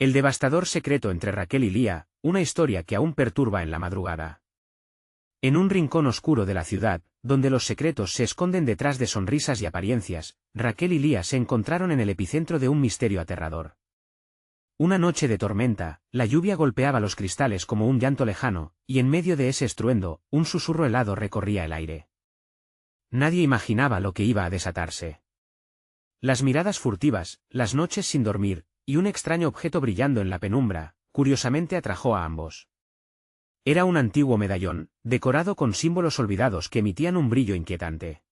El devastador secreto entre Raquel y Lía, una historia que aún perturba en la madrugada. En un rincón oscuro de la ciudad, donde los secretos se esconden detrás de sonrisas y apariencias, Raquel y Lía se encontraron en el epicentro de un misterio aterrador. Una noche de tormenta, la lluvia golpeaba los cristales como un llanto lejano, y en medio de ese estruendo, un susurro helado recorría el aire. Nadie imaginaba lo que iba a desatarse. Las miradas furtivas, las noches sin dormir, y un extraño objeto brillando en la penumbra, curiosamente atrajo a ambos. Era un antiguo medallón, decorado con símbolos olvidados que emitían un brillo inquietante.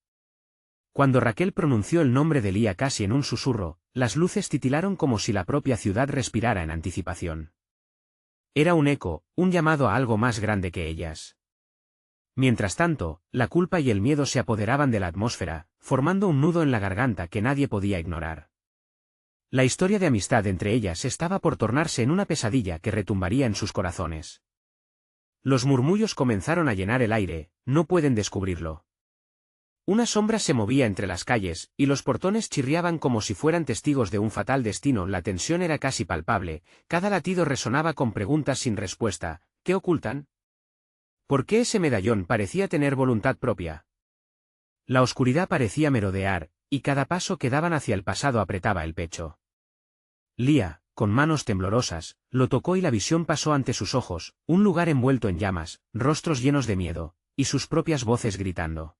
Cuando Raquel pronunció el nombre de Lía casi en un susurro, las luces titilaron como si la propia ciudad respirara en anticipación. Era un eco, un llamado a algo más grande que ellas. Mientras tanto, la culpa y el miedo se apoderaban de la atmósfera, formando un nudo en la garganta que nadie podía ignorar. La historia de amistad entre ellas estaba por tornarse en una pesadilla que retumbaría en sus corazones. Los murmullos comenzaron a llenar el aire, no pueden descubrirlo. Una sombra se movía entre las calles, y los portones chirriaban como si fueran testigos de un fatal destino. La tensión era casi palpable, cada latido resonaba con preguntas sin respuesta. ¿Qué ocultan? ¿Por qué ese medallón parecía tener voluntad propia? La oscuridad parecía merodear, y cada paso que daban hacia el pasado apretaba el pecho. Lía, con manos temblorosas, lo tocó y la visión pasó ante sus ojos, un lugar envuelto en llamas, rostros llenos de miedo, y sus propias voces gritando.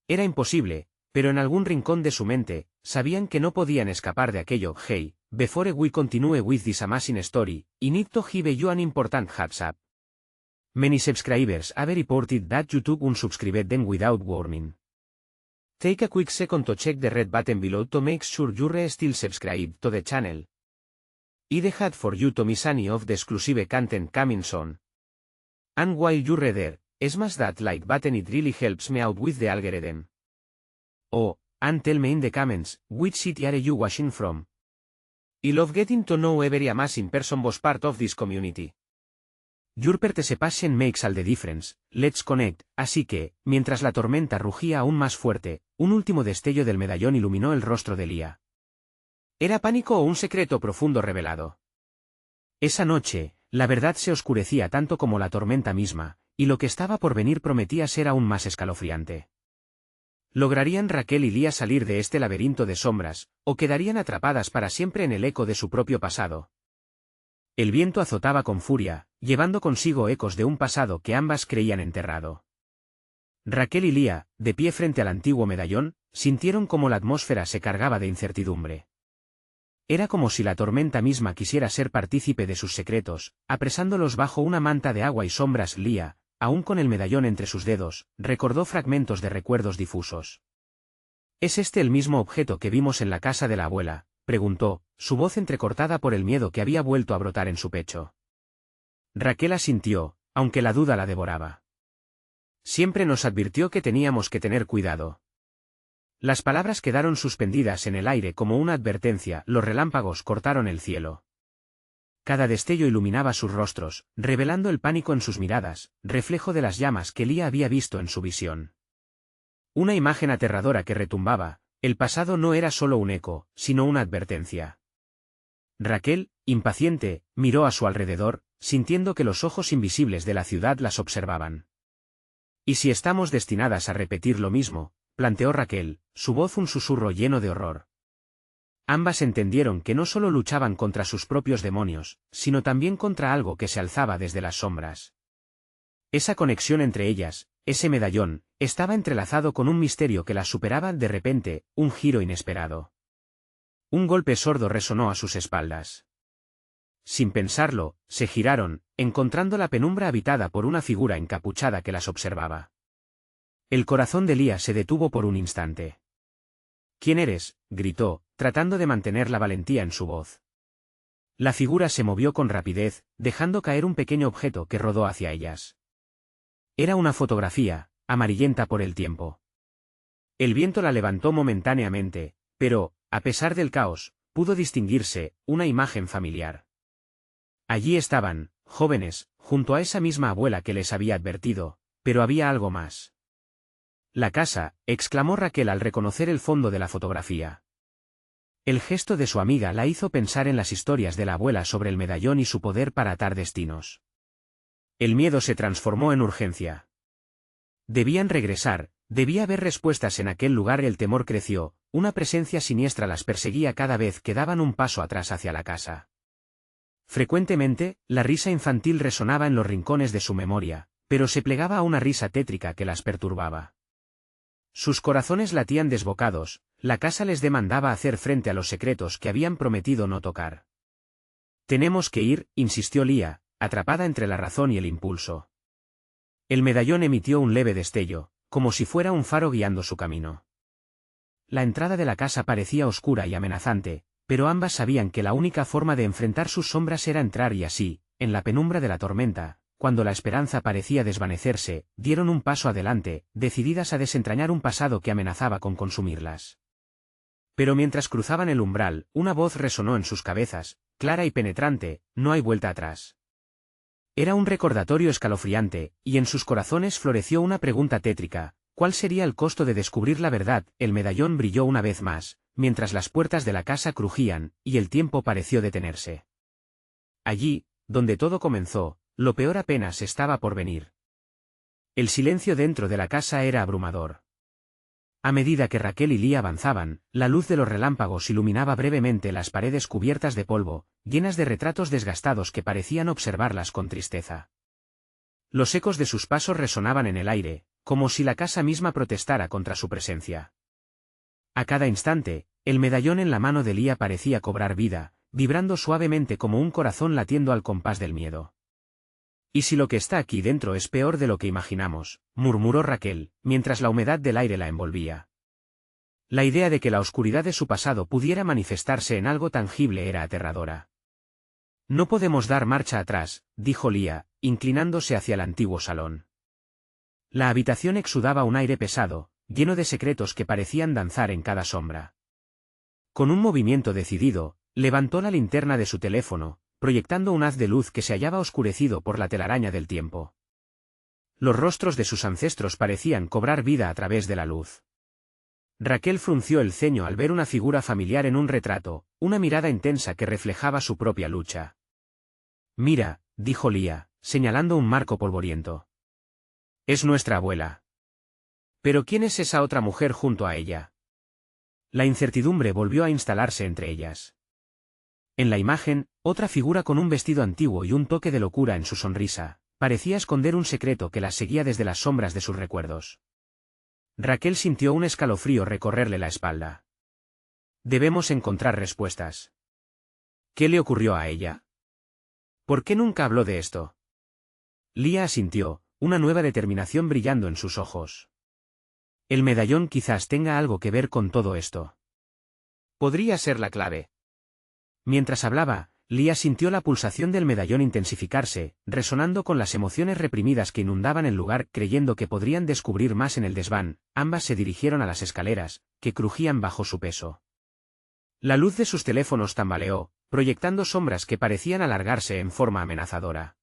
Era imposible, pero en algún rincón de su mente, sabían que no podían escapar de aquello. Hey, before we continue with this amazing story, I need to give you an important heads up. Many subscribers have reported that YouTube unsubscribed them without warning. Take a quick second to check the red button below to make sure you're still subscribed to the channel. I'd hate for you to miss any of the exclusive content coming soon. And while you're there, smash that like button, it really helps me out with the algorithm. Oh, and tell me in the comments, which city are you watching from? I love getting to know every amazing person was part of this community. Your participation makes all the difference, let's connect. Así que, mientras la tormenta rugía aún más fuerte, un último destello del medallón iluminó el rostro de Lía. ¿Era pánico o un secreto profundo revelado? Esa noche, la verdad se oscurecía tanto como la tormenta misma, y lo que estaba por venir prometía ser aún más escalofriante. ¿Lograrían Raquel y Lía salir de este laberinto de sombras, o quedarían atrapadas para siempre en el eco de su propio pasado? El viento azotaba con furia, llevando consigo ecos de un pasado que ambas creían enterrado. Raquel y Lía, de pie frente al antiguo medallón, sintieron como la atmósfera se cargaba de incertidumbre. Era como si la tormenta misma quisiera ser partícipe de sus secretos, apresándolos bajo una manta de agua y sombras. Lía, aún con el medallón entre sus dedos, recordó fragmentos de recuerdos difusos. ¿Es este el mismo objeto que vimos en la casa de la abuela?, preguntó, su voz entrecortada por el miedo que había vuelto a brotar en su pecho. Raquel asintió, aunque la duda la devoraba. Siempre nos advirtió que teníamos que tener cuidado. Las palabras quedaron suspendidas en el aire como una advertencia. Los relámpagos cortaron el cielo. Cada destello iluminaba sus rostros, revelando el pánico en sus miradas, reflejo de las llamas que Lía había visto en su visión. Una imagen aterradora que retumbaba. El pasado no era solo un eco, sino una advertencia. Raquel, impaciente, miró a su alrededor, sintiendo que los ojos invisibles de la ciudad las observaban. ¿Y si estamos destinadas a repetir lo mismo?, planteó Raquel, su voz un susurro lleno de horror. Ambas entendieron que no solo luchaban contra sus propios demonios, sino también contra algo que se alzaba desde las sombras. Esa conexión entre ellas, ese medallón, estaba entrelazado con un misterio que las superaba. De repente, un giro inesperado. Un golpe sordo resonó a sus espaldas. Sin pensarlo, se giraron, encontrando la penumbra habitada por una figura encapuchada que las observaba. El corazón de Lía se detuvo por un instante. ¿Quién eres?, gritó, tratando de mantener la valentía en su voz. La figura se movió con rapidez, dejando caer un pequeño objeto que rodó hacia ellas. Era una fotografía, amarillenta por el tiempo. El viento la levantó momentáneamente, pero, a pesar del caos, pudo distinguirse una imagen familiar. Allí estaban, jóvenes, junto a esa misma abuela que les había advertido, pero había algo más. «La casa», exclamó Raquel al reconocer el fondo de la fotografía. El gesto de su amiga la hizo pensar en las historias de la abuela sobre el medallón y su poder para atar destinos. El miedo se transformó en urgencia. Debían regresar, debía haber respuestas en aquel lugar. El temor creció, una presencia siniestra las perseguía cada vez que daban un paso atrás hacia la casa. Frecuentemente, la risa infantil resonaba en los rincones de su memoria, pero se plegaba a una risa tétrica que las perturbaba. Sus corazones latían desbocados, la casa les demandaba hacer frente a los secretos que habían prometido no tocar. «Tenemos que ir», insistió Lía, atrapada entre la razón y el impulso. El medallón emitió un leve destello, como si fuera un faro guiando su camino. La entrada de la casa parecía oscura y amenazante, pero ambas sabían que la única forma de enfrentar sus sombras era entrar y así, en la penumbra de la tormenta, cuando la esperanza parecía desvanecerse, dieron un paso adelante, decididas a desentrañar un pasado que amenazaba con consumirlas. Pero mientras cruzaban el umbral, una voz resonó en sus cabezas, clara y penetrante: «No hay vuelta atrás». Era un recordatorio escalofriante, y en sus corazones floreció una pregunta tétrica: ¿cuál sería el costo de descubrir la verdad? El medallón brilló una vez más, mientras las puertas de la casa crujían, y el tiempo pareció detenerse. Allí, donde todo comenzó, lo peor apenas estaba por venir. El silencio dentro de la casa era abrumador. A medida que Raquel y Lía avanzaban, la luz de los relámpagos iluminaba brevemente las paredes cubiertas de polvo, llenas de retratos desgastados que parecían observarlas con tristeza. Los ecos de sus pasos resonaban en el aire, como si la casa misma protestara contra su presencia. A cada instante, el medallón en la mano de Lía parecía cobrar vida, vibrando suavemente como un corazón latiendo al compás del miedo. «¿Y si lo que está aquí dentro es peor de lo que imaginamos?», murmuró Raquel, mientras la humedad del aire la envolvía. La idea de que la oscuridad de su pasado pudiera manifestarse en algo tangible era aterradora. «No podemos dar marcha atrás», dijo Lía, inclinándose hacia el antiguo salón. La habitación exudaba un aire pesado, lleno de secretos que parecían danzar en cada sombra. Con un movimiento decidido, levantó la linterna de su teléfono, proyectando un haz de luz que se hallaba oscurecido por la telaraña del tiempo. Los rostros de sus ancestros parecían cobrar vida a través de la luz. Raquel frunció el ceño al ver una figura familiar en un retrato, una mirada intensa que reflejaba su propia lucha. «Mira», dijo Lía, señalando un marco polvoriento. «Es nuestra abuela». «¿Pero quién es esa otra mujer junto a ella?». La incertidumbre volvió a instalarse entre ellas. En la imagen, otra figura con un vestido antiguo y un toque de locura en su sonrisa, parecía esconder un secreto que las seguía desde las sombras de sus recuerdos. Raquel sintió un escalofrío recorrerle la espalda. «Debemos encontrar respuestas». «¿Qué le ocurrió a ella? ¿Por qué nunca habló de esto?». Lía asintió, una nueva determinación brillando en sus ojos. «El medallón quizás tenga algo que ver con todo esto. Podría ser la clave». Mientras hablaba, Lía sintió la pulsación del medallón intensificarse, resonando con las emociones reprimidas que inundaban el lugar. Creyendo que podrían descubrir más en el desván, ambas se dirigieron a las escaleras, que crujían bajo su peso. La luz de sus teléfonos tambaleó, proyectando sombras que parecían alargarse en forma amenazadora.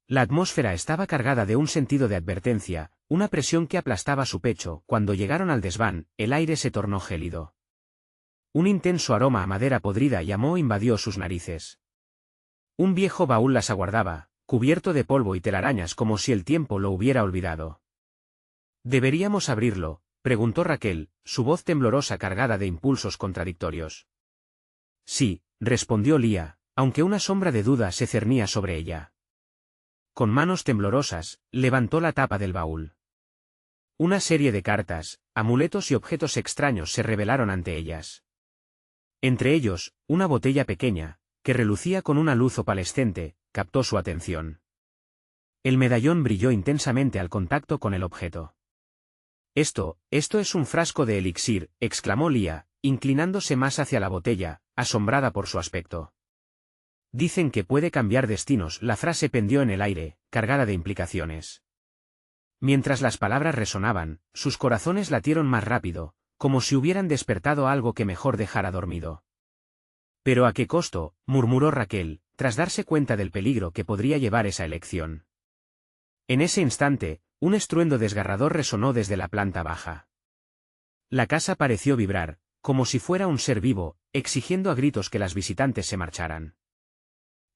La atmósfera estaba cargada de un sentido de advertencia, una presión que aplastaba su pecho. Cuando llegaron al desván, el aire se tornó gélido. Un intenso aroma a madera podrida y a moho invadió sus narices. Un viejo baúl las aguardaba, cubierto de polvo y telarañas como si el tiempo lo hubiera olvidado. «¿Deberíamos abrirlo?», preguntó Raquel, su voz temblorosa cargada de impulsos contradictorios. «Sí», respondió Lía, aunque una sombra de duda se cernía sobre ella. Con manos temblorosas, levantó la tapa del baúl. Una serie de cartas, amuletos y objetos extraños se revelaron ante ellas. Entre ellos, una botella pequeña, que relucía con una luz opalescente, captó su atención. El medallón brilló intensamente al contacto con el objeto. Esto es un frasco de elixir», exclamó Lía, inclinándose más hacia la botella, asombrada por su aspecto. «Dicen que puede cambiar destinos». La frase pendió en el aire, cargada de implicaciones. Mientras las palabras resonaban, sus corazones latieron más rápido, como si hubieran despertado algo que mejor dejara dormido. «¿Pero a qué costo?», murmuró Raquel, tras darse cuenta del peligro que podría llevar esa elección. En ese instante, un estruendo desgarrador resonó desde la planta baja. La casa pareció vibrar, como si fuera un ser vivo, exigiendo a gritos que las visitantes se marcharan.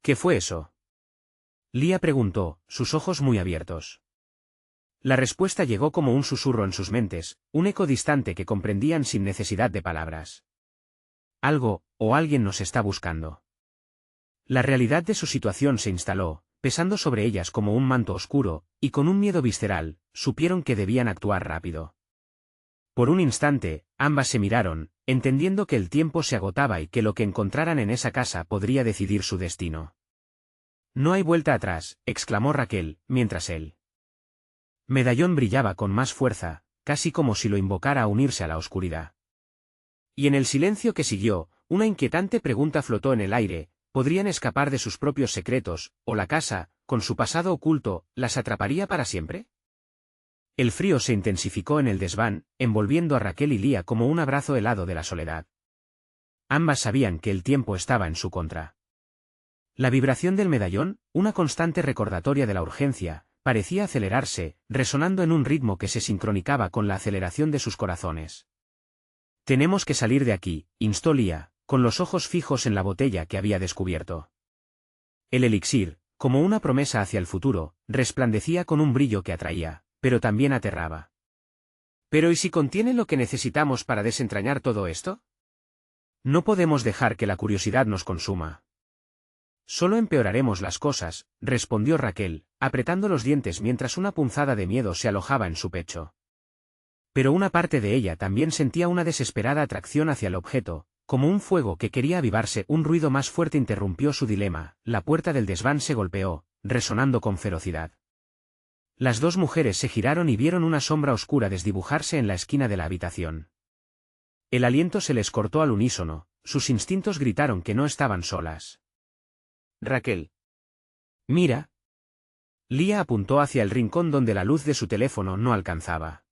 ¿Qué fue eso? Lía preguntó, sus ojos muy abiertos. La respuesta llegó como un susurro en sus mentes, un eco distante que comprendían sin necesidad de palabras. Algo, o alguien nos está buscando. La realidad de su situación se instaló, pesando sobre ellas como un manto oscuro, y con un miedo visceral, supieron que debían actuar rápido. Por un instante, ambas se miraron, entendiendo que el tiempo se agotaba y que lo que encontraran en esa casa podría decidir su destino. No hay vuelta atrás, exclamó Raquel, mientras el medallón brillaba con más fuerza, casi como si lo invocara a unirse a la oscuridad. Y en el silencio que siguió, una inquietante pregunta flotó en el aire: ¿podrían escapar de sus propios secretos, o la casa, con su pasado oculto, las atraparía para siempre? El frío se intensificó en el desván, envolviendo a Raquel y Lía como un abrazo helado de la soledad. Ambas sabían que el tiempo estaba en su contra. La vibración del medallón, una constante recordatoria de la urgencia, parecía acelerarse, resonando en un ritmo que se sincronizaba con la aceleración de sus corazones. «Tenemos que salir de aquí», instó Lía, con los ojos fijos en la botella que había descubierto. El elixir, como una promesa hacia el futuro, resplandecía con un brillo que atraía, pero también aterraba. «¿Pero y si contiene lo que necesitamos para desentrañar todo esto? No podemos dejar que la curiosidad nos consuma». «Solo empeoraremos las cosas», respondió Raquel, apretando los dientes mientras una punzada de miedo se alojaba en su pecho. Pero una parte de ella también sentía una desesperada atracción hacia el objeto, como un fuego que quería avivarse. Un ruido más fuerte interrumpió su dilema, la puerta del desván se golpeó, resonando con ferocidad. Las dos mujeres se giraron y vieron una sombra oscura desdibujarse en la esquina de la habitación. El aliento se les cortó al unísono, sus instintos gritaron que no estaban solas. «Raquel. Mira». Lía apuntó hacia el rincón donde la luz de su teléfono no alcanzaba.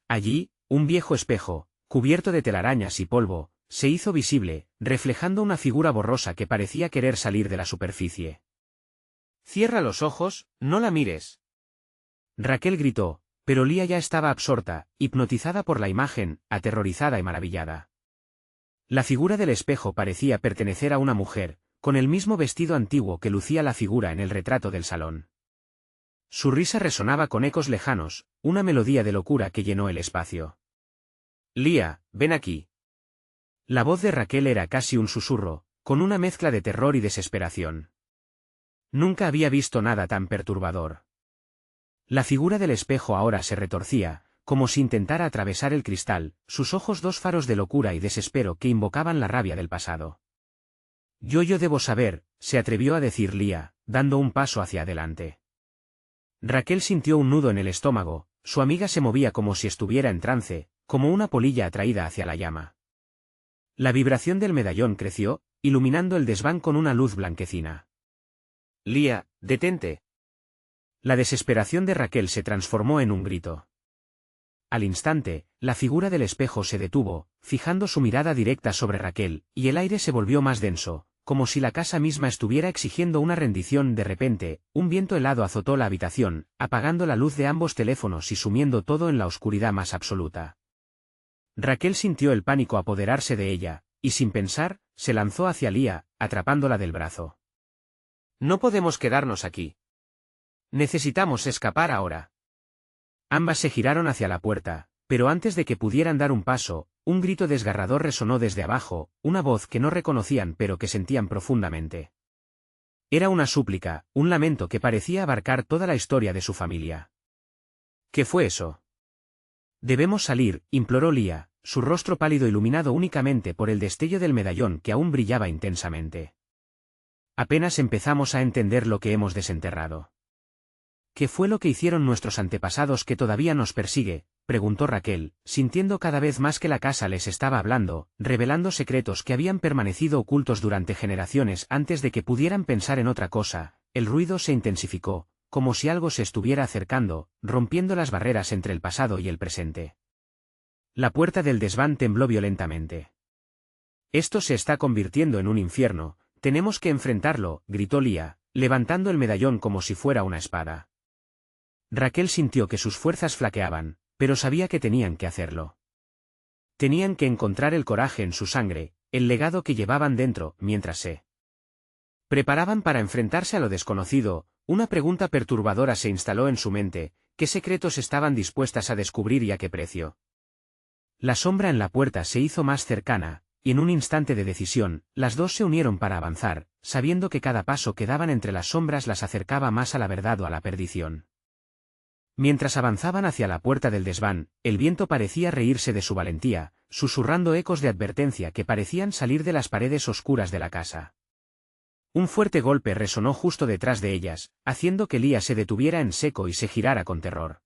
Allí, un viejo espejo, cubierto de telarañas y polvo, se hizo visible, reflejando una figura borrosa que parecía querer salir de la superficie. «Cierra los ojos, no la mires». Raquel gritó, pero Lía ya estaba absorta, hipnotizada por la imagen, aterrorizada y maravillada. La figura del espejo parecía pertenecer a una mujer, con el mismo vestido antiguo que lucía la figura en el retrato del salón. Su risa resonaba con ecos lejanos, una melodía de locura que llenó el espacio. «Lía, ven aquí». La voz de Raquel era casi un susurro, con una mezcla de terror y desesperación. Nunca había visto nada tan perturbador. La figura del espejo ahora se retorcía, como si intentara atravesar el cristal, sus ojos dos faros de locura y desespero que invocaban la rabia del pasado. Yo debo saber», se atrevió a decir Lía, dando un paso hacia adelante. Raquel sintió un nudo en el estómago, su amiga se movía como si estuviera en trance, como una polilla atraída hacia la llama. La vibración del medallón creció, iluminando el desván con una luz blanquecina. «Lía, detente». La desesperación de Raquel se transformó en un grito. Al instante, la figura del espejo se detuvo, fijando su mirada directa sobre Raquel, y el aire se volvió más denso, como si la casa misma estuviera exigiendo una rendición. De repente, un viento helado azotó la habitación, apagando la luz de ambos teléfonos y sumiendo todo en la oscuridad más absoluta. Raquel sintió el pánico apoderarse de ella, y sin pensar, se lanzó hacia Lía, atrapándola del brazo. «No podemos quedarnos aquí. Necesitamos escapar ahora». Ambas se giraron hacia la puerta, pero antes de que pudieran dar un paso, un grito desgarrador resonó desde abajo, una voz que no reconocían pero que sentían profundamente. Era una súplica, un lamento que parecía abarcar toda la historia de su familia. «¿Qué fue eso?» «Debemos salir», imploró Lía, su rostro pálido iluminado únicamente por el destello del medallón que aún brillaba intensamente. «Apenas empezamos a entender lo que hemos desenterrado». «¿Qué fue lo que hicieron nuestros antepasados que todavía nos persigue?», preguntó Raquel, sintiendo cada vez más que la casa les estaba hablando, revelando secretos que habían permanecido ocultos durante generaciones antes de que pudieran pensar en otra cosa. El ruido se intensificó, como si algo se estuviera acercando, rompiendo las barreras entre el pasado y el presente. La puerta del desván tembló violentamente. «Esto se está convirtiendo en un infierno, tenemos que enfrentarlo», gritó Lía, levantando el medallón como si fuera una espada. Raquel sintió que sus fuerzas flaqueaban, pero sabía que tenían que hacerlo. Tenían que encontrar el coraje en su sangre, el legado que llevaban dentro, mientras se preparaban para enfrentarse a lo desconocido. Una pregunta perturbadora se instaló en su mente: ¿qué secretos estaban dispuestas a descubrir y a qué precio? La sombra en la puerta se hizo más cercana, y en un instante de decisión, las dos se unieron para avanzar, sabiendo que cada paso que daban entre las sombras las acercaba más a la verdad o a la perdición. Mientras avanzaban hacia la puerta del desván, el viento parecía reírse de su valentía, susurrando ecos de advertencia que parecían salir de las paredes oscuras de la casa. Un fuerte golpe resonó justo detrás de ellas, haciendo que Lía se detuviera en seco y se girara con terror.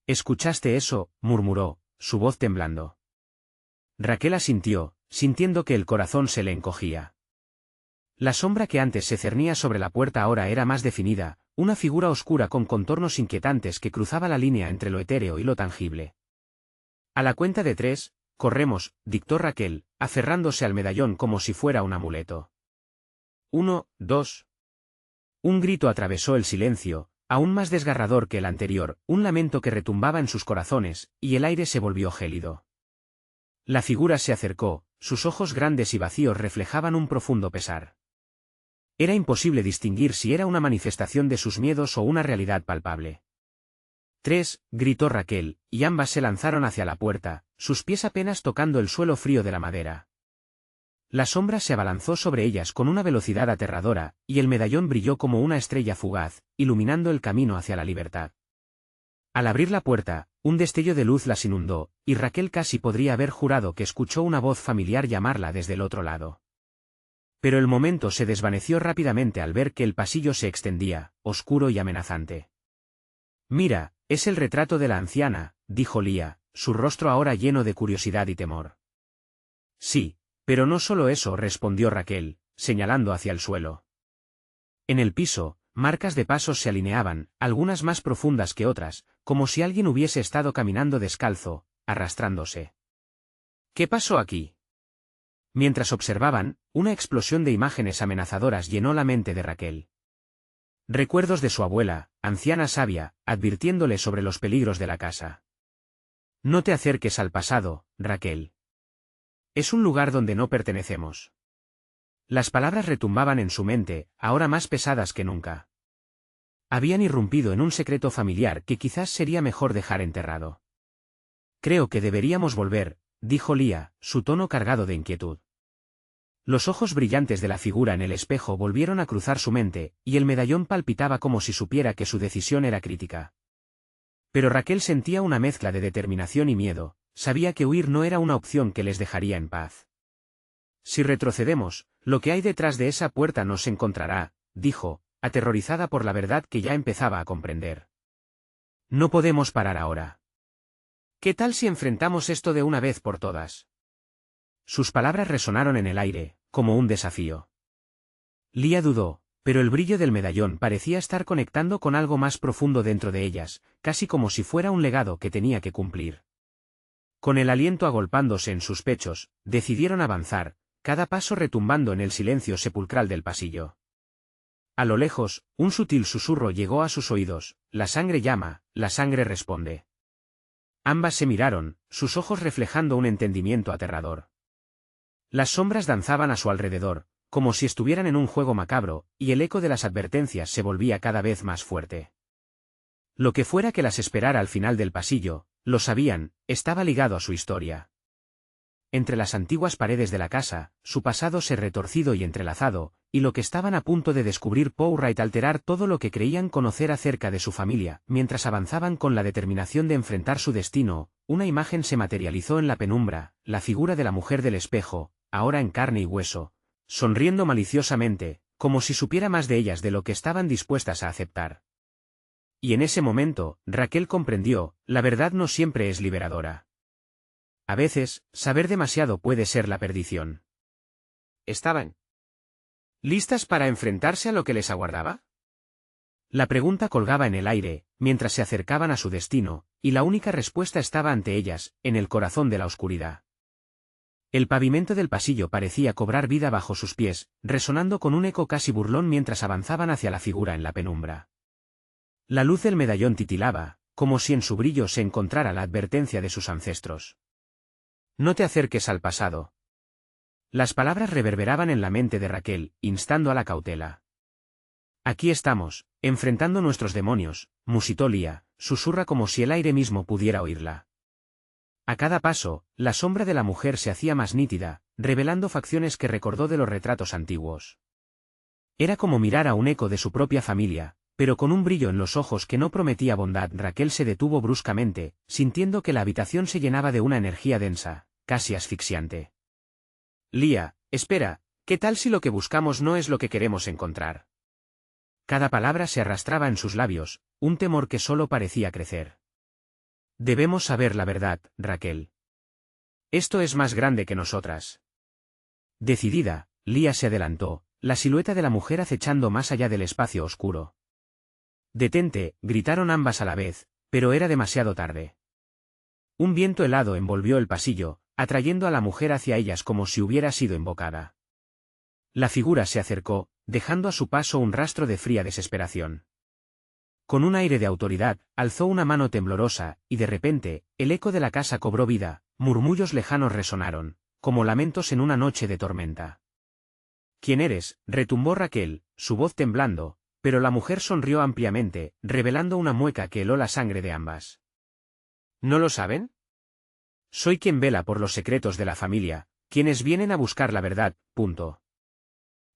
«¿Escuchaste eso?», murmuró, su voz temblando. Raquel asintió, sintiendo que el corazón se le encogía. La sombra que antes se cernía sobre la puerta ahora era más definida, una figura oscura con contornos inquietantes que cruzaba la línea entre lo etéreo y lo tangible. «A la cuenta de 3, corremos», dictó Raquel, aferrándose al medallón como si fuera un amuleto. 1, 2. Un grito atravesó el silencio, aún más desgarrador que el anterior, un lamento que retumbaba en sus corazones, y el aire se volvió gélido. La figura se acercó, sus ojos grandes y vacíos reflejaban un profundo pesar. Era imposible distinguir si era una manifestación de sus miedos o una realidad palpable. 3, gritó Raquel, y ambas se lanzaron hacia la puerta, sus pies apenas tocando el suelo frío de la madera. La sombra se abalanzó sobre ellas con una velocidad aterradora, y el medallón brilló como una estrella fugaz, iluminando el camino hacia la libertad. Al abrir la puerta, un destello de luz las inundó, y Raquel casi podría haber jurado que escuchó una voz familiar llamarla desde el otro lado. Pero el momento se desvaneció rápidamente al ver que el pasillo se extendía, oscuro y amenazante. «Mira, es el retrato de la anciana», dijo Lía, su rostro ahora lleno de curiosidad y temor. «Sí, pero no solo eso», respondió Raquel, señalando hacia el suelo. En el piso, marcas de pasos se alineaban, algunas más profundas que otras, como si alguien hubiese estado caminando descalzo, arrastrándose. «¿Qué pasó aquí?». Mientras observaban, una explosión de imágenes amenazadoras llenó la mente de Raquel. Recuerdos de su abuela, anciana sabia, advirtiéndole sobre los peligros de la casa. «No te acerques al pasado, Raquel. Es un lugar donde no pertenecemos». Las palabras retumbaban en su mente, ahora más pesadas que nunca. Habían irrumpido en un secreto familiar que quizás sería mejor dejar enterrado. «Creo que deberíamos volver», dijo Lía, su tono cargado de inquietud. Los ojos brillantes de la figura en el espejo volvieron a cruzar su mente, y el medallón palpitaba como si supiera que su decisión era crítica. Pero Raquel sentía una mezcla de determinación y miedo, sabía que huir no era una opción que les dejaría en paz. «Si retrocedemos, lo que hay detrás de esa puerta nos encontrará», dijo, aterrorizada por la verdad que ya empezaba a comprender. «No podemos parar ahora. ¿Qué tal si enfrentamos esto de una vez por todas?». Sus palabras resonaron en el aire, como un desafío. Lía dudó, pero el brillo del medallón parecía estar conectando con algo más profundo dentro de ellas, casi como si fuera un legado que tenía que cumplir. Con el aliento agolpándose en sus pechos, decidieron avanzar, cada paso retumbando en el silencio sepulcral del pasillo. A lo lejos, un sutil susurro llegó a sus oídos: «La sangre llama, la sangre responde». Ambas se miraron, sus ojos reflejando un entendimiento aterrador. Las sombras danzaban a su alrededor, como si estuvieran en un juego macabro, y el eco de las advertencias se volvía cada vez más fuerte. Lo que fuera que las esperara al final del pasillo, lo sabían, estaba ligado a su historia. Entre las antiguas paredes de la casa, su pasado se retorcido y entrelazado, y lo que estaban a punto de descubrir Powright alterar todo lo que creían conocer acerca de su familia. Mientras avanzaban con la determinación de enfrentar su destino, una imagen se materializó en la penumbra, la figura de la mujer del espejo, ahora en carne y hueso, sonriendo maliciosamente, como si supiera más de ellas de lo que estaban dispuestas a aceptar. Y en ese momento, Raquel comprendió: la verdad no siempre es liberadora. A veces, saber demasiado puede ser la perdición. ¿Estaban listas para enfrentarse a lo que les aguardaba? La pregunta colgaba en el aire, mientras se acercaban a su destino, y la única respuesta estaba ante ellas, en el corazón de la oscuridad. El pavimento del pasillo parecía cobrar vida bajo sus pies, resonando con un eco casi burlón mientras avanzaban hacia la figura en la penumbra. La luz del medallón titilaba, como si en su brillo se encontrara la advertencia de sus ancestros. No te acerques al pasado. Las palabras reverberaban en la mente de Raquel, instando a la cautela. Aquí estamos, enfrentando nuestros demonios, musitó Lía, susurra como si el aire mismo pudiera oírla. A cada paso, la sombra de la mujer se hacía más nítida, revelando facciones que recordó de los retratos antiguos. Era como mirar a un eco de su propia familia, pero con un brillo en los ojos que no prometía bondad. Raquel se detuvo bruscamente, sintiendo que la habitación se llenaba de una energía densa, casi asfixiante. Lía, espera, ¿qué tal si lo que buscamos no es lo que queremos encontrar? Cada palabra se arrastraba en sus labios, un temor que solo parecía crecer. Debemos saber la verdad, Raquel. Esto es más grande que nosotras. Decidida, Lía se adelantó, la silueta de la mujer acechando más allá del espacio oscuro. «Detente», gritaron ambas a la vez, pero era demasiado tarde. Un viento helado envolvió el pasillo, atrayendo a la mujer hacia ellas como si hubiera sido invocada. La figura se acercó, dejando a su paso un rastro de fría desesperación. Con un aire de autoridad, alzó una mano temblorosa, y de repente, el eco de la casa cobró vida, murmullos lejanos resonaron, como lamentos en una noche de tormenta. «¿Quién eres?», retumbó Raquel, su voz temblando, pero la mujer sonrió ampliamente, revelando una mueca que heló la sangre de ambas. «¿No lo saben? Soy quien vela por los secretos de la familia, quienes vienen a buscar la verdad, punto».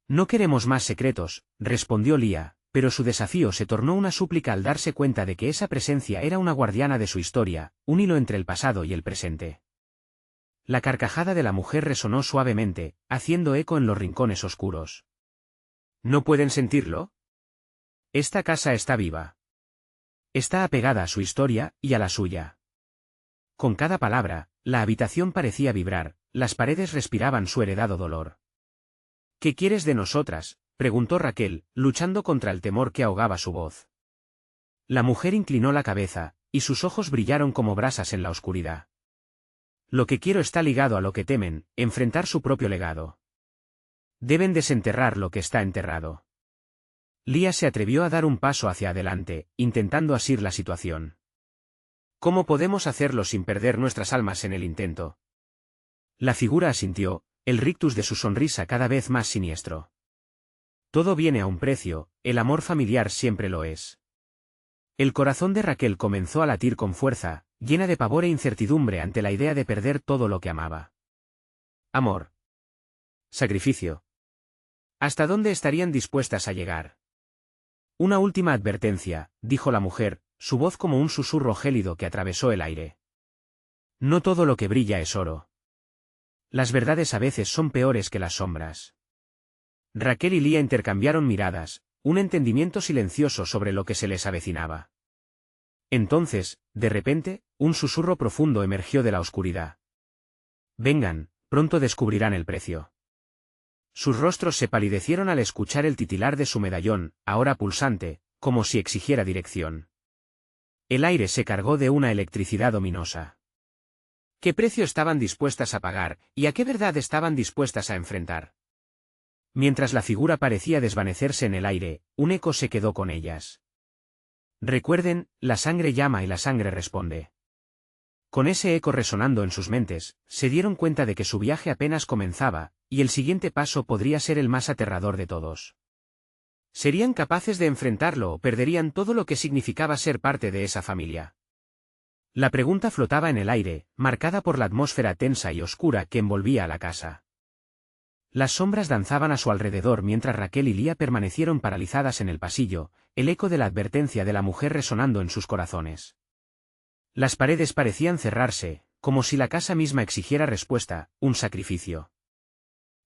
«No queremos más secretos», respondió Lía, pero su desafío se tornó una súplica al darse cuenta de que esa presencia era una guardiana de su historia, un hilo entre el pasado y el presente. La carcajada de la mujer resonó suavemente, haciendo eco en los rincones oscuros. ¿No pueden sentirlo? Esta casa está viva. Está apegada a su historia y a la suya. Con cada palabra, la habitación parecía vibrar, las paredes respiraban su heredado dolor. «¿Qué quieres de nosotras?», preguntó Raquel, luchando contra el temor que ahogaba su voz. La mujer inclinó la cabeza, y sus ojos brillaron como brasas en la oscuridad. «Lo que quiero está ligado a lo que temen, enfrentar su propio legado. Deben desenterrar lo que está enterrado». Lía se atrevió a dar un paso hacia adelante, intentando asir la situación. «¿Cómo podemos hacerlo sin perder nuestras almas en el intento?». La figura asintió, el rictus de su sonrisa cada vez más siniestro. «Todo viene a un precio, el amor familiar siempre lo es». El corazón de Raquel comenzó a latir con fuerza, llena de pavor e incertidumbre ante la idea de perder todo lo que amaba. Amor. Sacrificio. ¿Hasta dónde estarían dispuestas a llegar? Una última advertencia, dijo la mujer, su voz como un susurro gélido que atravesó el aire. No todo lo que brilla es oro. Las verdades a veces son peores que las sombras. Raquel y Lía intercambiaron miradas, un entendimiento silencioso sobre lo que se les avecinaba. Entonces, de repente, un susurro profundo emergió de la oscuridad. «Vengan, pronto descubrirán el precio». Sus rostros se palidecieron al escuchar el titilar de su medallón, ahora pulsante, como si exigiera dirección. El aire se cargó de una electricidad ominosa. ¿Qué precio estaban dispuestas a pagar, y a qué verdad estaban dispuestas a enfrentar? Mientras la figura parecía desvanecerse en el aire, un eco se quedó con ellas. Recuerden, la sangre llama y la sangre responde. Con ese eco resonando en sus mentes, se dieron cuenta de que su viaje apenas comenzaba, y el siguiente paso podría ser el más aterrador de todos. ¿Serían capaces de enfrentarlo o perderían todo lo que significaba ser parte de esa familia? La pregunta flotaba en el aire, marcada por la atmósfera tensa y oscura que envolvía a la casa. Las sombras danzaban a su alrededor mientras Raquel y Lía permanecieron paralizadas en el pasillo, el eco de la advertencia de la mujer resonando en sus corazones. Las paredes parecían cerrarse, como si la casa misma exigiera respuesta, un sacrificio.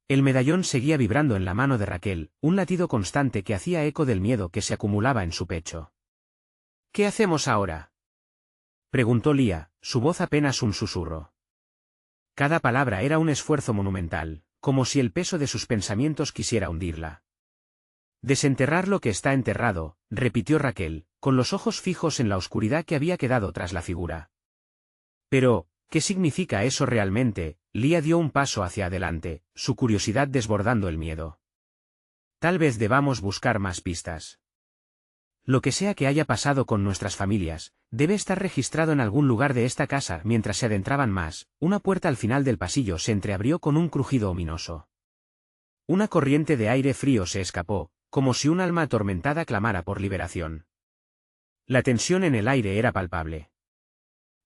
El medallón seguía vibrando en la mano de Raquel, un latido constante que hacía eco del miedo que se acumulaba en su pecho. «¿Qué hacemos ahora?», preguntó Lía, su voz apenas un susurro. Cada palabra era un esfuerzo monumental, como si el peso de sus pensamientos quisiera hundirla. «Desenterrar lo que está enterrado», repitió Raquel, con los ojos fijos en la oscuridad que había quedado tras la figura. «Pero, ¿qué significa eso realmente?». Lía dio un paso hacia adelante, su curiosidad desbordando el miedo. «Tal vez debamos buscar más pistas». Lo que sea que haya pasado con nuestras familias, debe estar registrado en algún lugar de esta casa. Mientras se adentraban más, una puerta al final del pasillo se entreabrió con un crujido ominoso. Una corriente de aire frío se escapó, como si un alma atormentada clamara por liberación. La tensión en el aire era palpable.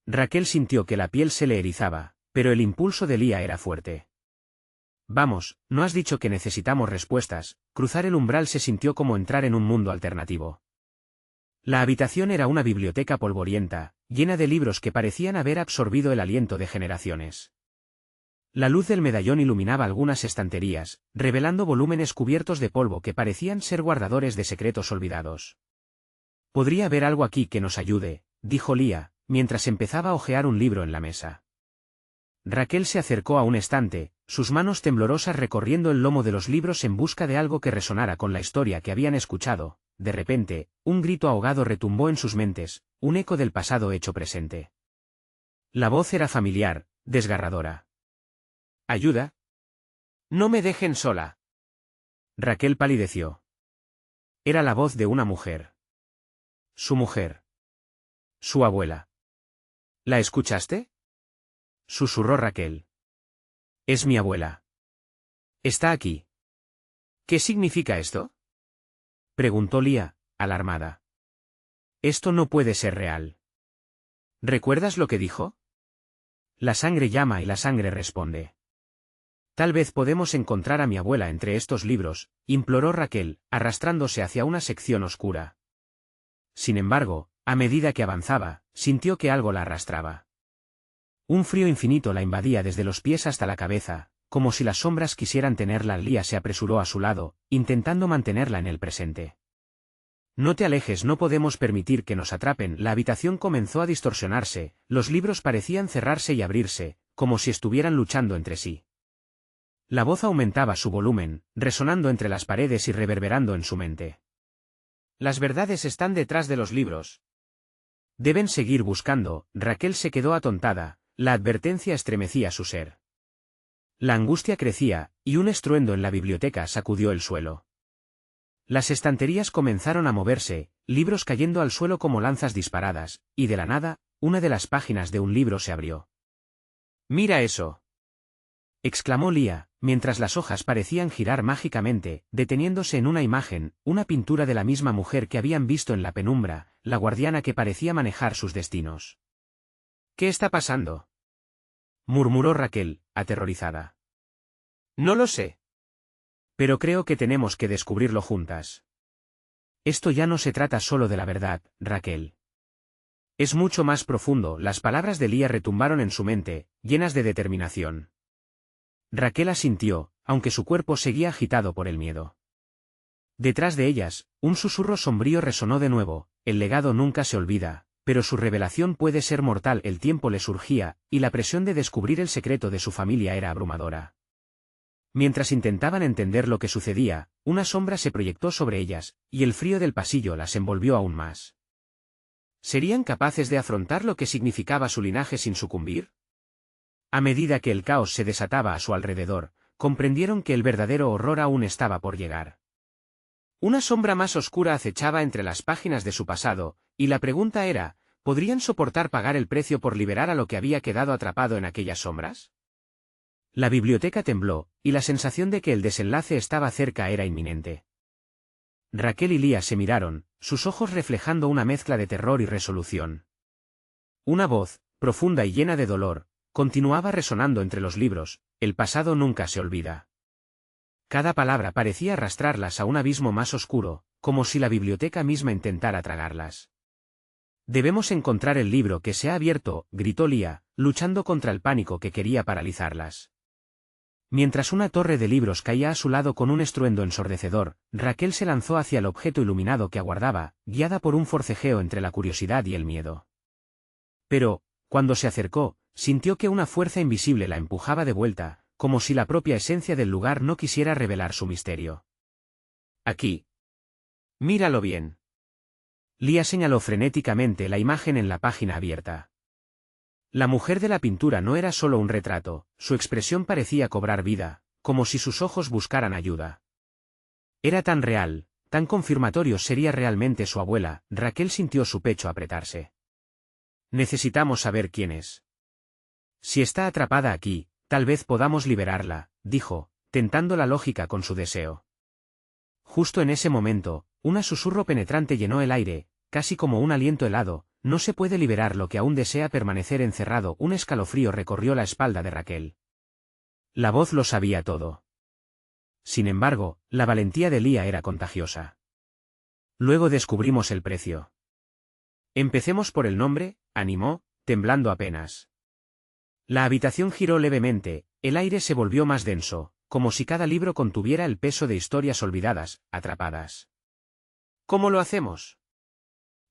Raquel sintió que la piel se le erizaba, pero el impulso de Lía era fuerte. Vamos, ¿no has dicho que necesitamos respuestas? Cruzar el umbral se sintió como entrar en un mundo alternativo. La habitación era una biblioteca polvorienta, llena de libros que parecían haber absorbido el aliento de generaciones. La luz del medallón iluminaba algunas estanterías, revelando volúmenes cubiertos de polvo que parecían ser guardadores de secretos olvidados. «Podría haber algo aquí que nos ayude», dijo Lía, mientras empezaba a hojear un libro en la mesa. Raquel se acercó a un estante, sus manos temblorosas recorriendo el lomo de los libros en busca de algo que resonara con la historia que habían escuchado. De repente, un grito ahogado retumbó en sus mentes, un eco del pasado hecho presente. La voz era familiar, desgarradora. «¿Ayuda? No me dejen sola». Raquel palideció. Era la voz de una mujer. Su mujer. Su abuela. «¿La escuchaste?», susurró Raquel. «Es mi abuela. Está aquí». «¿Qué significa esto?», preguntó Lía, alarmada. «Esto no puede ser real». «¿Recuerdas lo que dijo?». «La sangre llama y la sangre responde». «Tal vez podemos encontrar a mi abuela entre estos libros», imploró Raquel, arrastrándose hacia una sección oscura. Sin embargo, a medida que avanzaba, sintió que algo la arrastraba. Un frío infinito la invadía desde los pies hasta la cabeza, como si las sombras quisieran tenerla. Lía se apresuró a su lado, intentando mantenerla en el presente. «No te alejes, no podemos permitir que nos atrapen». La habitación comenzó a distorsionarse, los libros parecían cerrarse y abrirse, como si estuvieran luchando entre sí. La voz aumentaba su volumen, resonando entre las paredes y reverberando en su mente. «Las verdades están detrás de los libros. Deben seguir buscando». Raquel se quedó atontada, la advertencia estremecía su ser. La angustia crecía, y un estruendo en la biblioteca sacudió el suelo. Las estanterías comenzaron a moverse, libros cayendo al suelo como lanzas disparadas, y de la nada, una de las páginas de un libro se abrió. «¡Mira eso!», exclamó Lía, mientras las hojas parecían girar mágicamente, deteniéndose en una imagen, una pintura de la misma mujer que habían visto en la penumbra, la guardiana que parecía manejar sus destinos. «¿Qué está pasando?», murmuró Raquel, aterrorizada. «No lo sé. Pero creo que tenemos que descubrirlo juntas. Esto ya no se trata solo de la verdad, Raquel. Es mucho más profundo». Las palabras de Lía retumbaron en su mente, llenas de determinación. Raquel asintió, aunque su cuerpo seguía agitado por el miedo. Detrás de ellas, un susurro sombrío resonó de nuevo: «El legado nunca se olvida, pero su revelación puede ser mortal». El tiempo le surgía, y la presión de descubrir el secreto de su familia era abrumadora. Mientras intentaban entender lo que sucedía, una sombra se proyectó sobre ellas, y el frío del pasillo las envolvió aún más. ¿Serían capaces de afrontar lo que significaba su linaje sin sucumbir? A medida que el caos se desataba a su alrededor, comprendieron que el verdadero horror aún estaba por llegar. Una sombra más oscura acechaba entre las páginas de su pasado, y la pregunta era: ¿podrían soportar pagar el precio por liberar a lo que había quedado atrapado en aquellas sombras? La biblioteca tembló, y la sensación de que el desenlace estaba cerca era inminente. Raquel y Lía se miraron, sus ojos reflejando una mezcla de terror y resolución. Una voz, profunda y llena de dolor, continuaba resonando entre los libros: «El pasado nunca se olvida». Cada palabra parecía arrastrarlas a un abismo más oscuro, como si la biblioteca misma intentara tragarlas. «Debemos encontrar el libro que se ha abierto», gritó Lía, luchando contra el pánico que quería paralizarlas. Mientras una torre de libros caía a su lado con un estruendo ensordecedor, Raquel se lanzó hacia el objeto iluminado que aguardaba, guiada por un forcejeo entre la curiosidad y el miedo. Pero, cuando se acercó, sintió que una fuerza invisible la empujaba de vuelta, como si la propia esencia del lugar no quisiera revelar su misterio. «Aquí. Míralo bien». Lía señaló frenéticamente la imagen en la página abierta. La mujer de la pintura no era solo un retrato, su expresión parecía cobrar vida, como si sus ojos buscaran ayuda. Era tan real, tan confirmatorio sería realmente su abuela. Raquel sintió su pecho apretarse. Necesitamos saber quién es. Si está atrapada aquí, tal vez podamos liberarla, dijo, tentando la lógica con su deseo. Justo en ese momento, un susurro penetrante llenó el aire, casi como un aliento helado. No se puede liberar lo que aún desea permanecer encerrado. Un escalofrío recorrió la espalda de Raquel. La voz lo sabía todo. Sin embargo, la valentía de Lía era contagiosa. Luego descubrimos el precio. Empecemos por el nombre, animó, temblando apenas. La habitación giró levemente, el aire se volvió más denso, como si cada libro contuviera el peso de historias olvidadas, atrapadas. ¿Cómo lo hacemos?,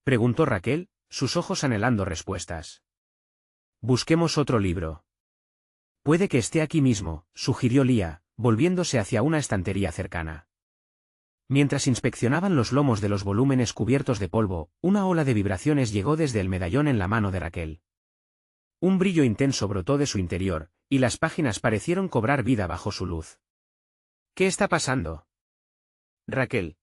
preguntó Raquel, sus ojos anhelando respuestas. Busquemos otro libro. Puede que esté aquí mismo, sugirió Lía, volviéndose hacia una estantería cercana. Mientras inspeccionaban los lomos de los volúmenes cubiertos de polvo, una ola de vibraciones llegó desde el medallón en la mano de Raquel. Un brillo intenso brotó de su interior, y las páginas parecieron cobrar vida bajo su luz. ¿Qué está pasando?, Raquel.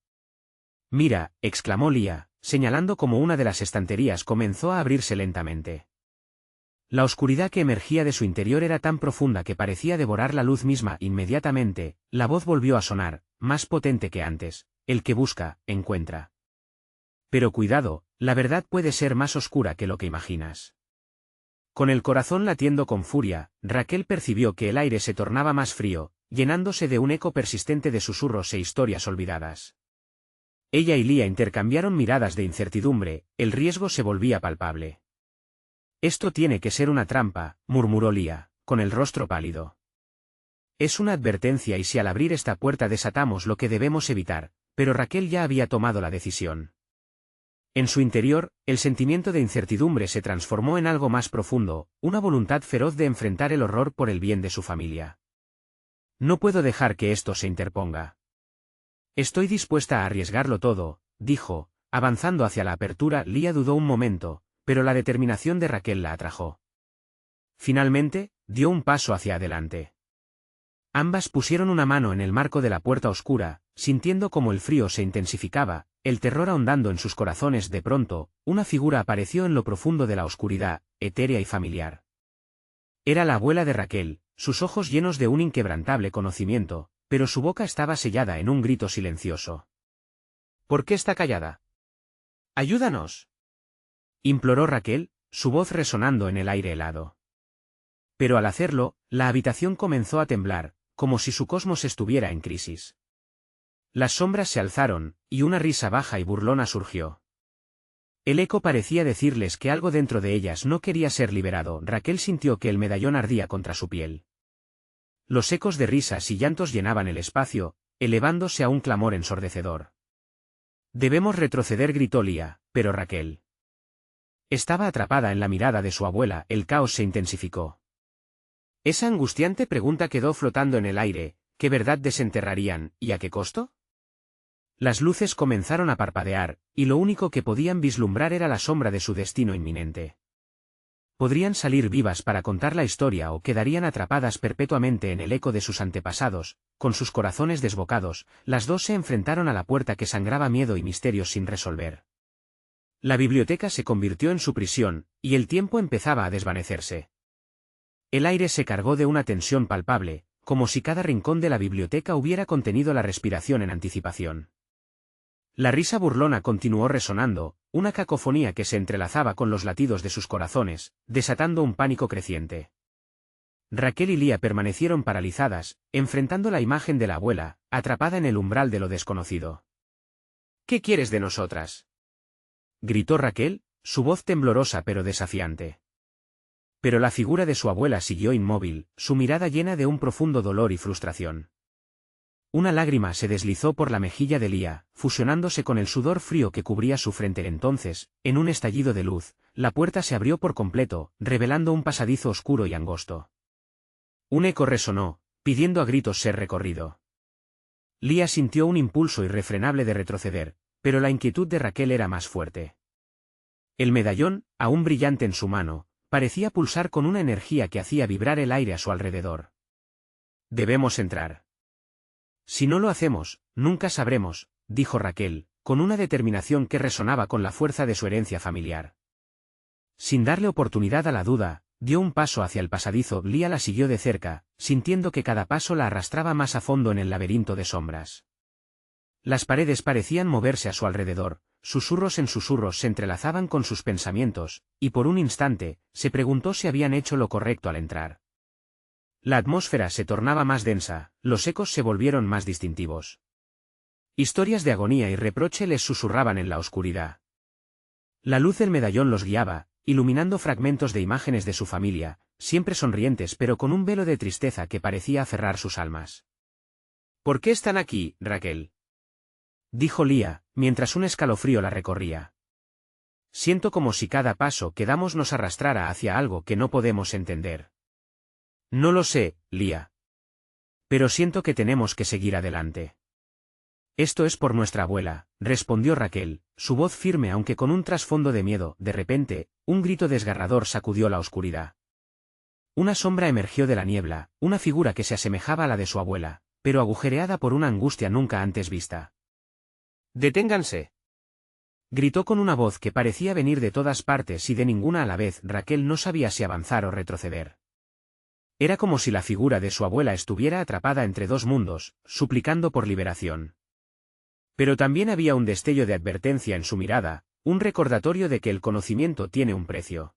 Mira, exclamó Lía, señalando cómo una de las estanterías comenzó a abrirse lentamente. La oscuridad que emergía de su interior era tan profunda que parecía devorar la luz misma. Inmediatamente, la voz volvió a sonar, más potente que antes: el que busca, encuentra. Pero cuidado, la verdad puede ser más oscura que lo que imaginas. Con el corazón latiendo con furia, Raquel percibió que el aire se tornaba más frío, llenándose de un eco persistente de susurros e historias olvidadas. Ella y Lía intercambiaron miradas de incertidumbre. El riesgo se volvía palpable. Esto tiene que ser una trampa, murmuró Lía, con el rostro pálido. Es una advertencia, y si al abrir esta puerta desatamos lo que debemos evitar, pero Raquel ya había tomado la decisión. En su interior, el sentimiento de incertidumbre se transformó en algo más profundo, una voluntad feroz de enfrentar el horror por el bien de su familia. No puedo dejar que esto se interponga. Estoy dispuesta a arriesgarlo todo, dijo, avanzando hacia la apertura. Lía dudó un momento, pero la determinación de Raquel la atrajo. Finalmente, dio un paso hacia adelante. Ambas pusieron una mano en el marco de la puerta oscura, sintiendo cómo el frío se intensificaba, el terror ahondando en sus corazones. De pronto, una figura apareció en lo profundo de la oscuridad, etérea y familiar. Era la abuela de Raquel, sus ojos llenos de un inquebrantable conocimiento, pero su boca estaba sellada en un grito silencioso. ¿Por qué está callada? ¡Ayúdanos!, imploró Raquel, su voz resonando en el aire helado. Pero al hacerlo, la habitación comenzó a temblar, como si su cosmos estuviera en crisis. Las sombras se alzaron, y una risa baja y burlona surgió. El eco parecía decirles que algo dentro de ellas no quería ser liberado. Raquel sintió que el medallón ardía contra su piel. Los ecos de risas y llantos llenaban el espacio, elevándose a un clamor ensordecedor. Debemos retroceder, gritó Lía, pero Raquel estaba atrapada en la mirada de su abuela. El caos se intensificó. Esa angustiante pregunta quedó flotando en el aire: ¿qué verdad desenterrarían, y a qué costo? Las luces comenzaron a parpadear, y lo único que podían vislumbrar era la sombra de su destino inminente. Podrían salir vivas para contar la historia, o quedarían atrapadas perpetuamente en el eco de sus antepasados. Con sus corazones desbocados, las dos se enfrentaron a la puerta que sangraba miedo y misterios sin resolver. La biblioteca se convirtió en su prisión, y el tiempo empezaba a desvanecerse. El aire se cargó de una tensión palpable, como si cada rincón de la biblioteca hubiera contenido la respiración en anticipación. La risa burlona continuó resonando, una cacofonía que se entrelazaba con los latidos de sus corazones, desatando un pánico creciente. Raquel y Lía permanecieron paralizadas, enfrentando la imagen de la abuela, atrapada en el umbral de lo desconocido. ¿Qué quieres de nosotras?, gritó Raquel, su voz temblorosa pero desafiante. Pero la figura de su abuela siguió inmóvil, su mirada llena de un profundo dolor y frustración. Una lágrima se deslizó por la mejilla de Lía, fusionándose con el sudor frío que cubría su frente. Entonces, en un estallido de luz, la puerta se abrió por completo, revelando un pasadizo oscuro y angosto. Un eco resonó, pidiendo a gritos ser recorrido. Lía sintió un impulso irrefrenable de retroceder, pero la inquietud de Raquel era más fuerte. El medallón, aún brillante en su mano, parecía pulsar con una energía que hacía vibrar el aire a su alrededor. Debemos entrar. Si no lo hacemos, nunca sabremos, dijo Raquel, con una determinación que resonaba con la fuerza de su herencia familiar. Sin darle oportunidad a la duda, dio un paso hacia el pasadizo. Lía la siguió de cerca, sintiendo que cada paso la arrastraba más a fondo en el laberinto de sombras. Las paredes parecían moverse a su alrededor, susurros en susurros se entrelazaban con sus pensamientos, y por un instante, se preguntó si habían hecho lo correcto al entrar. La atmósfera se tornaba más densa, los ecos se volvieron más distintivos. Historias de agonía y reproche les susurraban en la oscuridad. La luz del medallón los guiaba, iluminando fragmentos de imágenes de su familia, siempre sonrientes pero con un velo de tristeza que parecía aferrar sus almas. ¿Por qué están aquí, Raquel?, dijo Lía, mientras un escalofrío la recorría. Siento como si cada paso que damos nos arrastrara hacia algo que no podemos entender. No lo sé, Lía. Pero siento que tenemos que seguir adelante. Esto es por nuestra abuela, respondió Raquel, su voz firme aunque con un trasfondo de miedo. De repente, un grito desgarrador sacudió la oscuridad. Una sombra emergió de la niebla, una figura que se asemejaba a la de su abuela, pero agujereada por una angustia nunca antes vista. ¡Deténganse!, gritó con una voz que parecía venir de todas partes y de ninguna a la vez. Raquel no sabía si avanzar o retroceder. Era como si la figura de su abuela estuviera atrapada entre dos mundos, suplicando por liberación. Pero también había un destello de advertencia en su mirada, un recordatorio de que el conocimiento tiene un precio.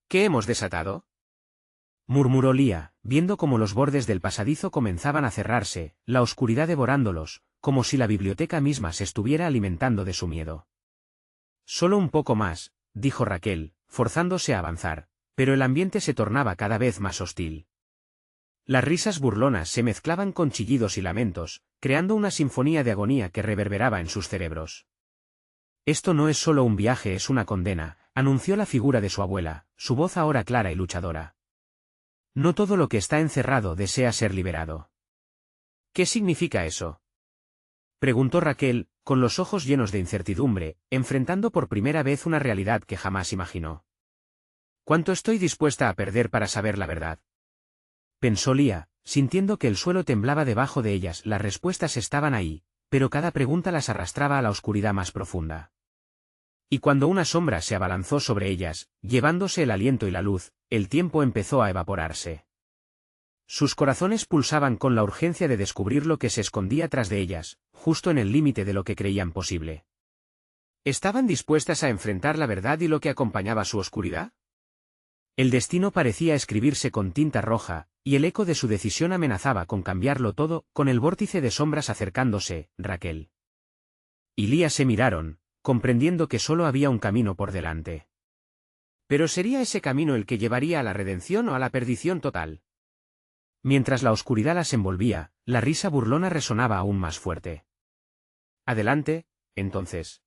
¿Qué hemos desatado?, murmuró Lía, viendo cómo los bordes del pasadizo comenzaban a cerrarse, la oscuridad devorándolos, como si la biblioteca misma se estuviera alimentando de su miedo. Solo un poco más, dijo Raquel, forzándose a avanzar, pero el ambiente se tornaba cada vez más hostil. Las risas burlonas se mezclaban con chillidos y lamentos, creando una sinfonía de agonía que reverberaba en sus cerebros. Esto no es solo un viaje, es una condena, anunció la figura de su abuela, su voz ahora clara y luchadora. No todo lo que está encerrado desea ser liberado. ¿Qué significa eso?, preguntó Raquel, con los ojos llenos de incertidumbre, enfrentando por primera vez una realidad que jamás imaginó. ¿Cuánto estoy dispuesta a perder para saber la verdad?, pensó Lía, sintiendo que el suelo temblaba debajo de ellas. Las respuestas estaban ahí, pero cada pregunta las arrastraba a la oscuridad más profunda. Y cuando una sombra se abalanzó sobre ellas, llevándose el aliento y la luz, el tiempo empezó a evaporarse. Sus corazones pulsaban con la urgencia de descubrir lo que se escondía tras de ellas, justo en el límite de lo que creían posible. ¿Estaban dispuestas a enfrentar la verdad y lo que acompañaba su oscuridad? El destino parecía escribirse con tinta roja, y el eco de su decisión amenazaba con cambiarlo todo. Con el vórtice de sombras acercándose, Raquel y Lía se miraron, comprendiendo que solo había un camino por delante. ¿Pero sería ese camino el que llevaría a la redención o a la perdición total? Mientras la oscuridad las envolvía, la risa burlona resonaba aún más fuerte. Adelante, entonces.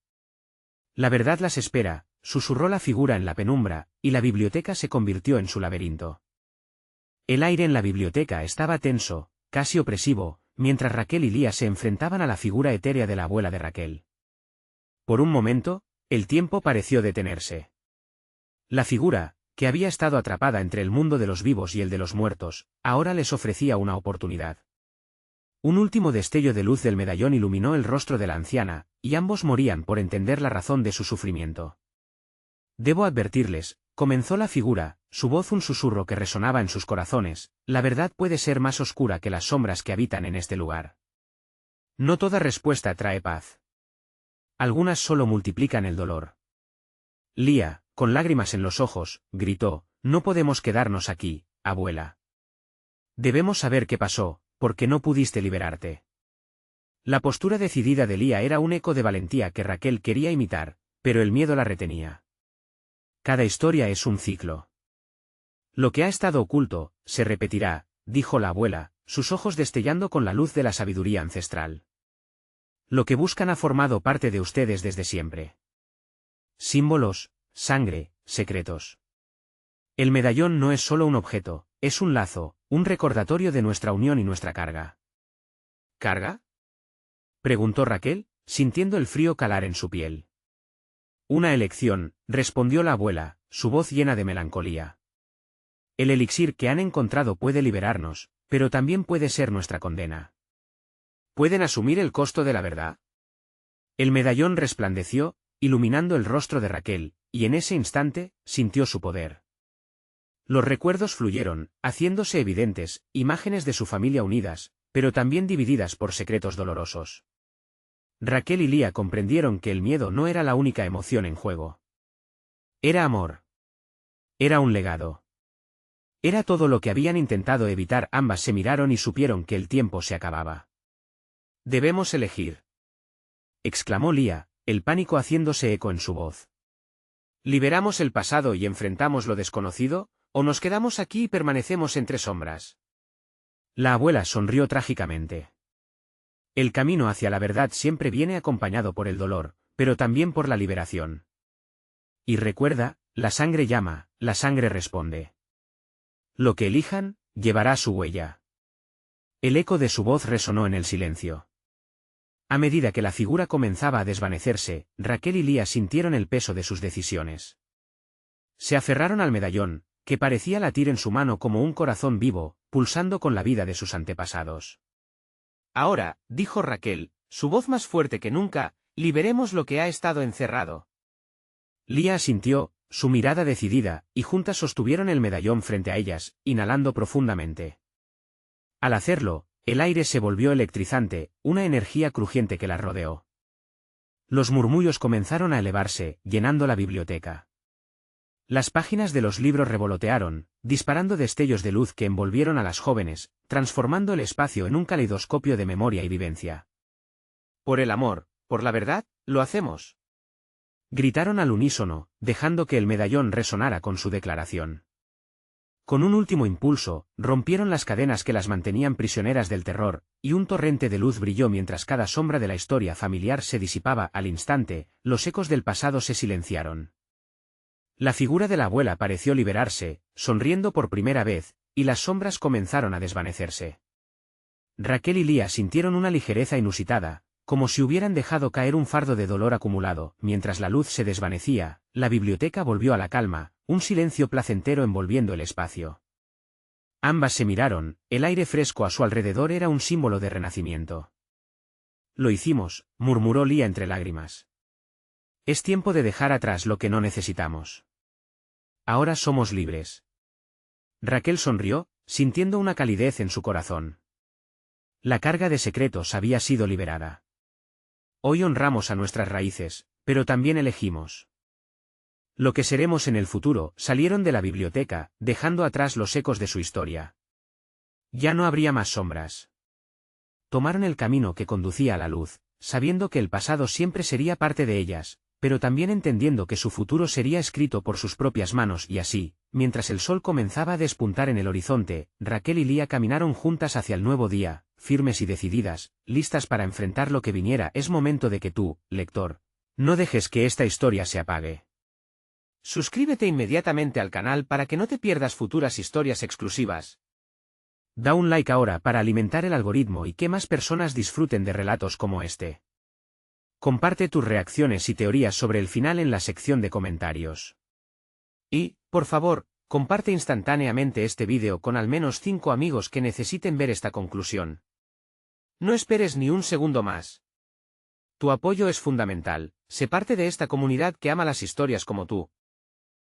La verdad las espera, susurró la figura en la penumbra, y la biblioteca se convirtió en su laberinto. El aire en la biblioteca estaba tenso, casi opresivo, mientras Raquel y Lía se enfrentaban a la figura etérea de la abuela de Raquel. Por un momento, el tiempo pareció detenerse. La figura, que había estado atrapada entre el mundo de los vivos y el de los muertos, ahora les ofrecía una oportunidad. Un último destello de luz del medallón iluminó el rostro de la anciana, y ambos morían por entender la razón de su sufrimiento. Debo advertirles, comenzó la figura, su voz un susurro que resonaba en sus corazones, la verdad puede ser más oscura que las sombras que habitan en este lugar. No toda respuesta trae paz. Algunas solo multiplican el dolor. Lía, con lágrimas en los ojos, gritó, no podemos quedarnos aquí, abuela. Debemos saber qué pasó, porque no pudiste liberarte. La postura decidida de Lía era un eco de valentía que Raquel quería imitar, pero el miedo la retenía. Cada historia es un ciclo. Lo que ha estado oculto, se repetirá, dijo la abuela, sus ojos destellando con la luz de la sabiduría ancestral. Lo que buscan ha formado parte de ustedes desde siempre. Símbolos, sangre, secretos. El medallón no es solo un objeto, es un lazo, un recordatorio de nuestra unión y nuestra carga. ¿Carga?, preguntó Raquel, sintiendo el frío calar en su piel. Una elección, respondió la abuela, su voz llena de melancolía. El elixir que han encontrado puede liberarnos, pero también puede ser nuestra condena. ¿Pueden asumir el costo de la verdad?, El medallón resplandeció, iluminando el rostro de Raquel, y en ese instante, sintió su poder. Los recuerdos fluyeron, haciéndose evidentes, imágenes de su familia unidas, pero también divididas por secretos dolorosos. Raquel y Lía comprendieron que el miedo no era la única emoción en juego. Era amor. Era un legado. Era todo lo que habían intentado evitar. Ambas se miraron y supieron que el tiempo se acababa. «Debemos elegir», exclamó Lía, el pánico haciéndose eco en su voz. «¿Liberamos el pasado y enfrentamos lo desconocido, o nos quedamos aquí y permanecemos entre sombras?» La abuela sonrió trágicamente. El camino hacia la verdad siempre viene acompañado por el dolor, pero también por la liberación. Y recuerda, la sangre llama, la sangre responde. Lo que elijan, llevará su huella. El eco de su voz resonó en el silencio. A medida que la figura comenzaba a desvanecerse, Raquel y Lía sintieron el peso de sus decisiones. Se aferraron al medallón, que parecía latir en su mano como un corazón vivo, pulsando con la vida de sus antepasados. «Ahora», dijo Raquel, su voz más fuerte que nunca, «liberemos lo que ha estado encerrado». Lía asintió, su mirada decidida, y juntas sostuvieron el medallón frente a ellas, inhalando profundamente. Al hacerlo, el aire se volvió electrizante, una energía crujiente que las rodeó. Los murmullos comenzaron a elevarse, llenando la biblioteca. Las páginas de los libros revolotearon, disparando destellos de luz que envolvieron a las jóvenes, transformando el espacio en un caleidoscopio de memoria y vivencia. «Por el amor, por la verdad, lo hacemos», gritaron al unísono, dejando que el medallón resonara con su declaración. Con un último impulso, rompieron las cadenas que las mantenían prisioneras del terror, y un torrente de luz brilló mientras cada sombra de la historia familiar se disipaba. Al instante, los ecos del pasado se silenciaron. La figura de la abuela pareció liberarse, sonriendo por primera vez, y las sombras comenzaron a desvanecerse. Raquel y Lía sintieron una ligereza inusitada, como si hubieran dejado caer un fardo de dolor acumulado. Mientras la luz se desvanecía, la biblioteca volvió a la calma, un silencio placentero envolviendo el espacio. Ambas se miraron, el aire fresco a su alrededor era un símbolo de renacimiento. «Lo hicimos», murmuró Lía entre lágrimas. «Es tiempo de dejar atrás lo que no necesitamos. Ahora somos libres». Raquel sonrió, sintiendo una calidez en su corazón. La carga de secretos había sido liberada. Hoy honramos a nuestras raíces, pero también elegimos lo que seremos en el futuro. Salieron de la biblioteca, dejando atrás los ecos de su historia. Ya no habría más sombras. Tomaron el camino que conducía a la luz, sabiendo que el pasado siempre sería parte de ellas, pero también entendiendo que su futuro sería escrito por sus propias manos. Y así, mientras el sol comenzaba a despuntar en el horizonte, Raquel y Lía caminaron juntas hacia el nuevo día, firmes y decididas, listas para enfrentar lo que viniera. Es momento de que tú, lector, no dejes que esta historia se apague. Suscríbete inmediatamente al canal para que no te pierdas futuras historias exclusivas. Da un like ahora para alimentar el algoritmo y que más personas disfruten de relatos como este. Comparte tus reacciones y teorías sobre el final en la sección de comentarios. Y, por favor, comparte instantáneamente este vídeo con al menos 5 amigos que necesiten ver esta conclusión. No esperes ni un segundo más. Tu apoyo es fundamental. Sé parte de esta comunidad que ama las historias como tú.